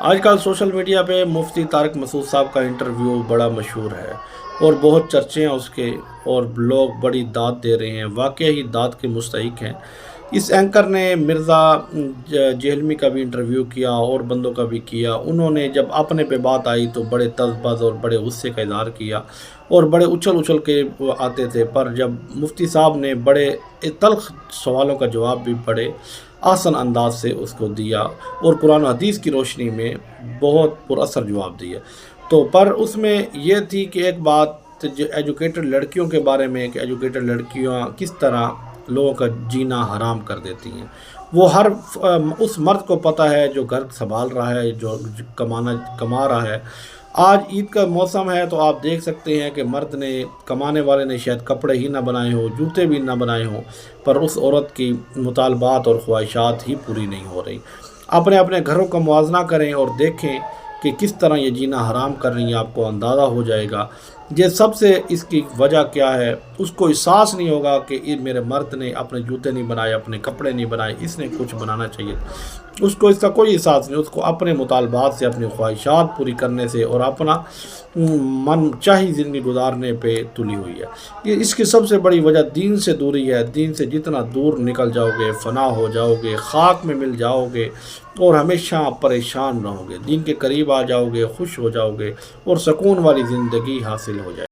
آج کل social media پہ مفتی طارق مسعود صاحب کا انٹرویو بڑا مشہور ہے اور بہت چرچے ہیں اس کے، اور لوگ بڑی داد دے رہے ہیں، واقعی ہی داد کے مستحق ہیں۔ اس اینکر نے مرزا جہلمی کا بھی انٹرویو کیا اور بندوں کا بھی کیا۔ انہوں نے جب اپنے پہ بات آئی تو بڑے تذبذ اور بڑے غصے کا اظہار کیا اور بڑے اچھل کے آتے تھے، پر جب مفتی صاحب نے بڑے تلخ سوالوں کا جواب بھی بڑے آسان انداز سے اس کو دیا اور قرآن و حدیث کی روشنی میں بہت پر اثر جواب دیا، تو پر اس میں یہ تھی کہ ایک بات جو ایجوکیٹڈ لڑکیوں کے بارے میں، کہ ایجوکیٹڈ لڑکیاں کس طرح لوگوں کا جینا حرام کر دیتی ہیں۔ وہ ہر اس مرد کو پتہ ہے جو گھر سنبھال رہا ہے، جو کما رہا ہے۔ آج عید کا موسم ہے تو آپ دیکھ سکتے ہیں کہ مرد نے، کمانے والے نے شاید کپڑے ہی نہ بنائے ہوں، جوتے بھی نہ بنائے ہوں، پر اس عورت کی مطالبات اور خواہشات ہی پوری نہیں ہو رہی۔ اپنے گھروں کا موازنہ کریں اور دیکھیں کہ کس طرح یہ جینا حرام کر رہی ہیں، آپ کو اندازہ ہو جائے گا۔ یہ سب سے اس کی وجہ کیا ہے؟ اس کو احساس نہیں ہوگا کہ یہ میرے مرد نے اپنے جوتے نہیں بنائے، اپنے کپڑے نہیں بنائے، اس نے کچھ بنانا چاہیے۔ اس کو اس کا کوئی احساس نہیں، اس کو اپنے مطالبات سے، اپنی خواہشات پوری کرنے سے اور اپنا من چاہی زندگی گزارنے پہ تلی ہوئی ہے۔ یہ اس کی سب سے بڑی وجہ دین سے دوری ہے۔ دین سے جتنا دور نکل جاؤ گے، فنا ہو جاؤ گے، خاک میں مل جاؤ گے اور ہمیشہ پریشان رہو گے۔ دین کے قریب آ جاؤ گے، خوش ہو جاؤ گے اور سکون والی زندگی حاصل ہو جائے گی۔